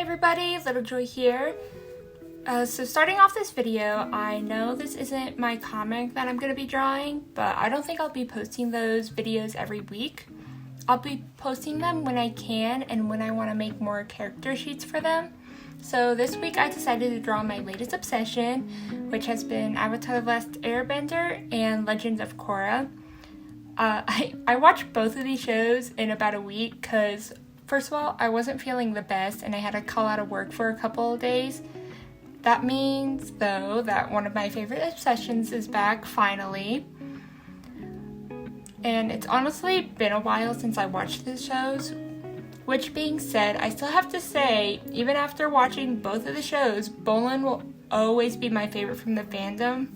Hi everybody, Little Joy here. So starting off this video, I know this isn't my comic that I'm going to be drawing, but I don't think I'll be posting those videos every week. I'll be posting them when I can and when I want to make more character sheets for them. So this week I decided to draw my latest obsession, which has been Avatar: The Last Airbender and Legend of Korra. I watched both of these shows in about a week because, first of all, I wasn't feeling the best and I had to call out of work for a couple of days. That means, though, that one of my favorite obsessions is back, finally. And it's honestly been a while since I watched these shows. Which being said, I still have to say, even after watching both of the shows, Bolin will always be my favorite from the fandom.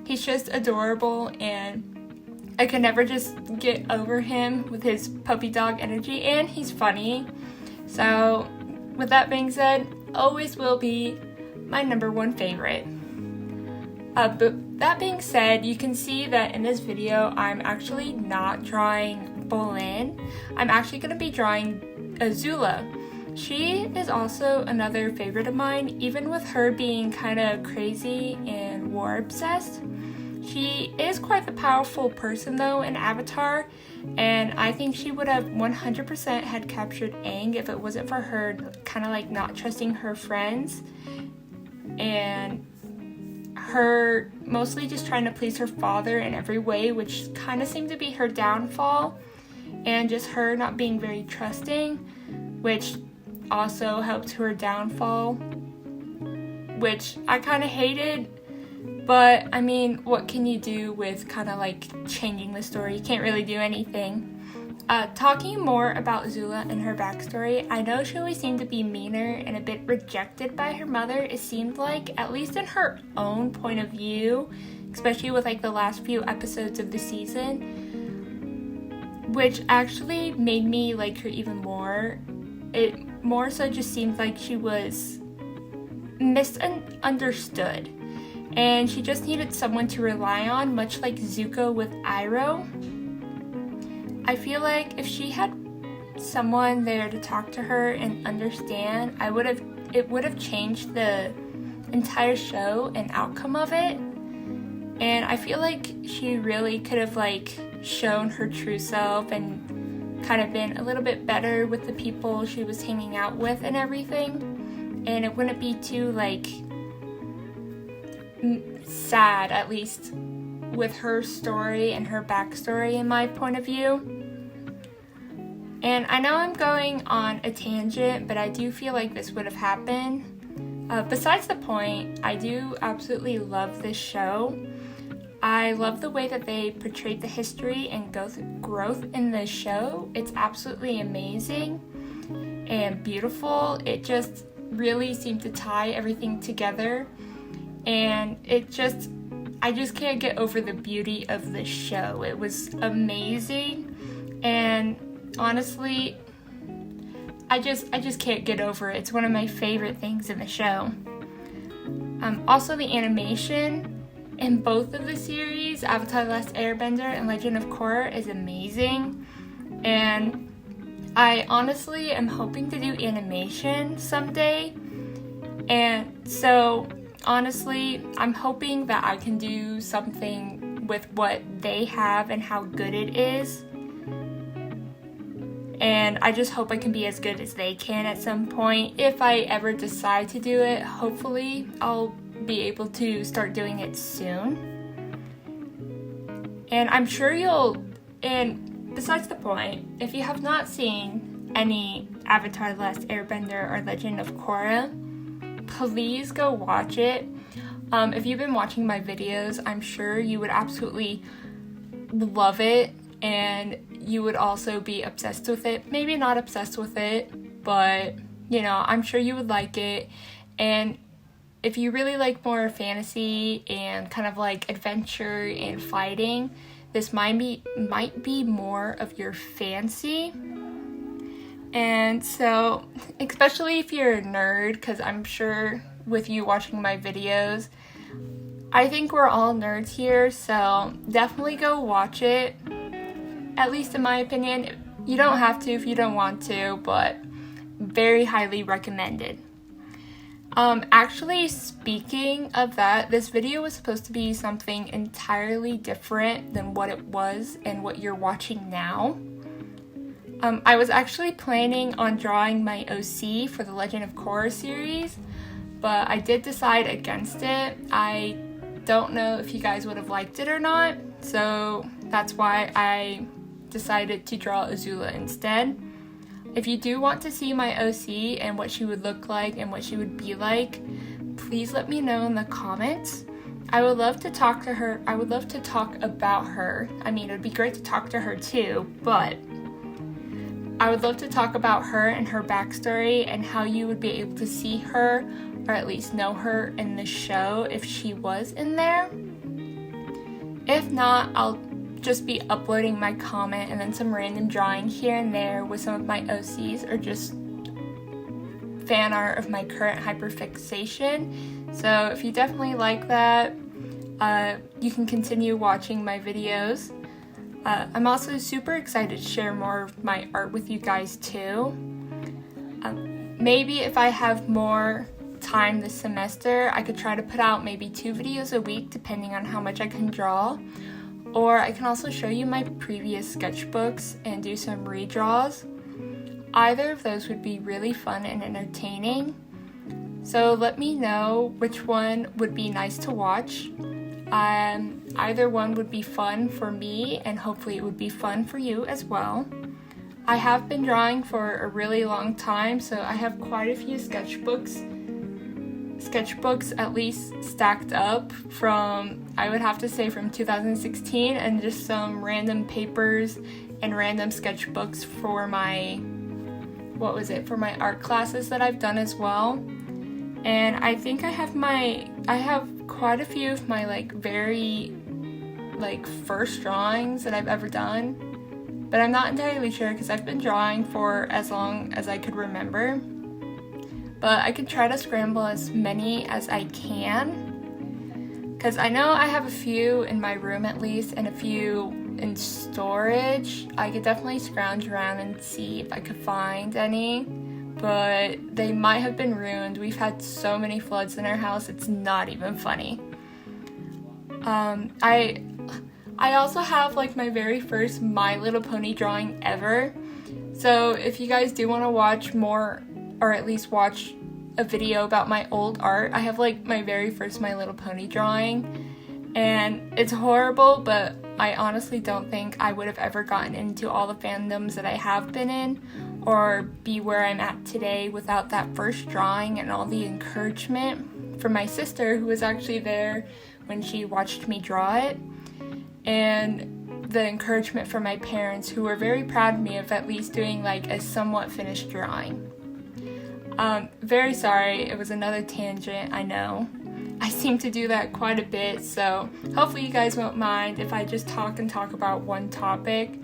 He's just adorable and I could never just get over him with his puppy dog energy, and he's funny. So, with that being said, always will be my number one favorite. But that being said, you can see that in this video, I'm actually not drawing Bolin. I'm actually going to be drawing Azula. She is also another favorite of mine, even with her being kind of crazy and war obsessed. She is quite the powerful person though in Avatar, and I think she would have 100% had captured Aang if it wasn't for her kind of like not trusting her friends and her mostly just trying to please her father in every way, which kind of seemed to be her downfall, and just her not being very trusting, which also helped her downfall, which I kind of hated. But, I mean, what can you do with kind of like changing the story? You can't really do anything. Talking more about Azula and her backstory, I know she always seemed to be meaner and a bit rejected by her mother, it seemed like, at least in her own point of view, especially with like the last few episodes of the season, which actually made me like her even more. It more so just seemed like she was misunderstood. And she just needed someone to rely on, much like Zuko with Iroh. I feel like if she had someone there to talk to her and understand, it would have changed the entire show and outcome of it. And I feel like she really could have like shown her true self and kind of been a little bit better with the people she was hanging out with and everything. And it wouldn't be too like sad, at least with her story and her backstory in my point of view. And I know I'm going on a tangent, but I do feel like this would have happened. Besides the point, I do absolutely love this show. I love the way that they portrayed the history and growth in the show. It's absolutely amazing and beautiful. It just really seemed to tie everything together. And I just can't get over the beauty of the show. It was amazing, and honestly, I just can't get over it. It's one of my favorite things in the show. Also, the animation in both of the series, Avatar: The Last Airbender and Legend of Korra, is amazing, and I honestly am hoping to do animation someday, and so honestly, I'm hoping that I can do something with what they have and how good it is. And I just hope I can be as good as they can at some point. If I ever decide to do it, hopefully I'll be able to start doing it soon. And I'm sure and besides the point, if you have not seen any Avatar: The Last Airbender or Legend of Korra, please go watch it. If you've been watching my videos, I'm sure you would absolutely love it, and you would also be obsessed with it. Maybe not obsessed with it, but you know, I'm sure you would like it. And if you really like more fantasy and kind of like adventure and fighting, this might be more of your fancy. And so, especially if you're a nerd, because I'm sure with you watching my videos, I think we're all nerds here, so definitely go watch it. At least in my opinion. You don't have to if you don't want to, but very highly recommended. Actually, speaking of that, this video was supposed to be something entirely different than what it was and what you're watching now. I was actually planning on drawing my OC for the Legend of Korra series, but I did decide against it. I don't know if you guys would have liked it or not, so that's why I decided to draw Azula instead. If you do want to see my OC and what she would look like and what she would be like, please let me know in the comments. I would love to talk to her. I would love to talk about her. I mean, it would be great to talk to her too, but I would love to talk about her and her backstory and how you would be able to see her, or at least know her in the show if she was in there. If not, I'll just be uploading my comment and then some random drawing here and there with some of my OCs or just fan art of my current hyperfixation. So if you definitely like that, you can continue watching my videos. I'm also super excited to share more of my art with you guys too. Maybe if I have more time this semester, I could try to put out maybe 2 videos a week depending on how much I can draw. Or I can also show you my previous sketchbooks and do some redraws. Either of those would be really fun and entertaining. So let me know which one would be nice to watch. Either one would be fun for me, and hopefully it would be fun for you as well. I have been drawing for a really long time, so I have quite a few sketchbooks at least stacked up from, I would have to say, from 2016, and just some random papers and random sketchbooks for my, for my art classes that I've done as well. And I think I have quite a few of my very first drawings that I've ever done, but I'm not entirely sure because I've been drawing for as long as I could remember. But I could try to scramble as many as I can, because I know I have a few in my room at least and a few in storage. I could definitely scrounge around and see if I could find any, but they might have been ruined. We've had so many floods in our house, it's not even funny. I also have my very first My Little Pony drawing ever, so if you guys do want to watch more, or at least watch a video about my old art, I have my very first My Little Pony drawing, and it's horrible, but I honestly don't think I would have ever gotten into all the fandoms that I have been in, or be where I'm at today without that first drawing and all the encouragement from my sister, who was actually there when she watched me draw it, and the encouragement from my parents, who were very proud of me of at least doing a somewhat finished drawing. Very sorry, it was another tangent, I know. I seem to do that quite a bit, so hopefully you guys won't mind if I just talk about one topic.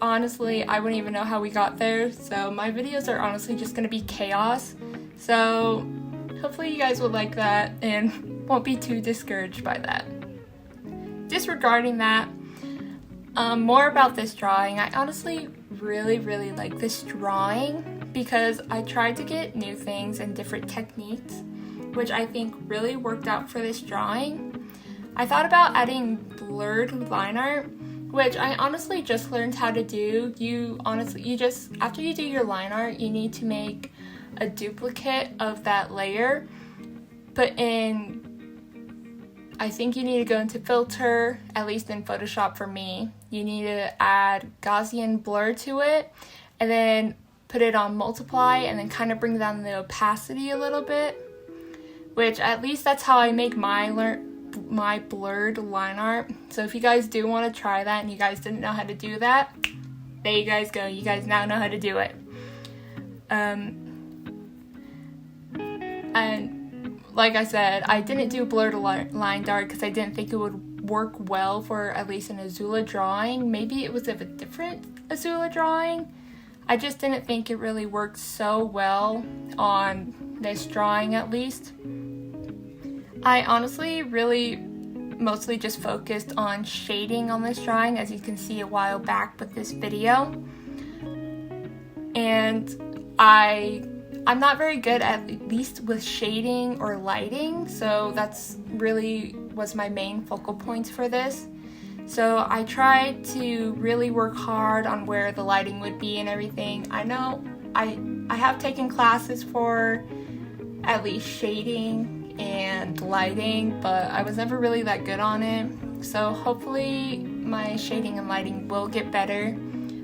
Honestly, I wouldn't even know how we got there, so my videos are honestly just going to be chaos. So hopefully you guys will like that and won't be too discouraged by that. Disregarding that, more about this drawing. I honestly really like this drawing because I tried to get new things and different techniques, which I think really worked out for this drawing. I thought about adding blurred line art, which I honestly just learned how to do. After you do your line art, you need to make a duplicate of that layer. I think you need to go into filter, at least in Photoshop for me. You need to add Gaussian blur to it, and then put it on multiply, and then kind of bring down the opacity a little bit, which at least that's how I make my blurred line art. So if you guys do want to try that and you guys didn't know how to do that, there you guys go. You guys now know how to do it. And like I said, I didn't do blurred line art because I didn't think it would work well for at least an Azula drawing. Maybe it was of a different Azula drawing. I just didn't think it really worked so well on this drawing at least. I honestly really mostly just focused on shading on this drawing, as you can see a while back with this video. And I'm not very good at least with shading or lighting, so that's really was my main focal points for this. So I tried to really work hard on where the lighting would be and everything. I know I have taken classes for at least shading and lighting, but I was never really that good on it. So hopefully my shading and lighting will get better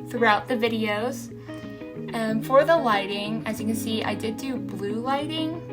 throughout the videos. And for the lighting, as you can see, I did do blue lighting.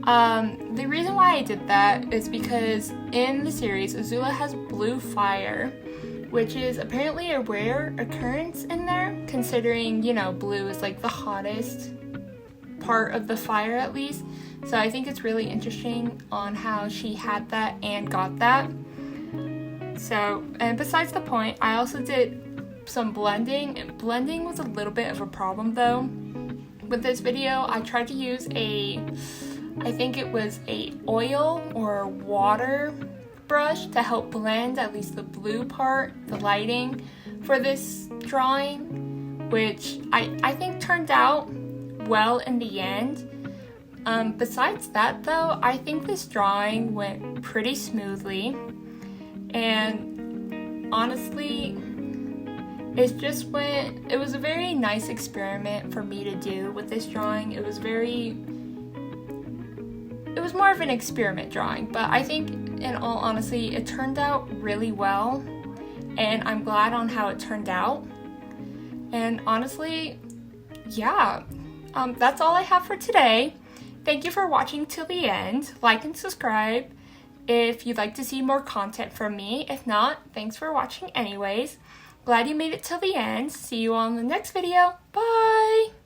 The reason why I did that is because in the series, Azula has blue fire, which is apparently a rare occurrence in there, considering, you know, blue is like the hottest part of the fire at least. So I think it's really interesting on how she had that and got that. So, and besides the point, I also did some blending. Blending was a little bit of a problem though. With this video, I tried to use I think it was a oil or water brush to help blend at least the blue part, the lighting for this drawing, which I think turned out well in the end. Besides that though, I think this drawing went pretty smoothly, and honestly, it was a very nice experiment for me to do with this drawing. It was more of an experiment drawing, but I think in all honesty, it turned out really well, and I'm glad on how it turned out. And honestly, yeah, that's all I have for today. Thank you for watching till the end. Like and subscribe if you'd like to see more content from me. If not, thanks for watching anyways. Glad you made it till the end. See you on the next video. Bye!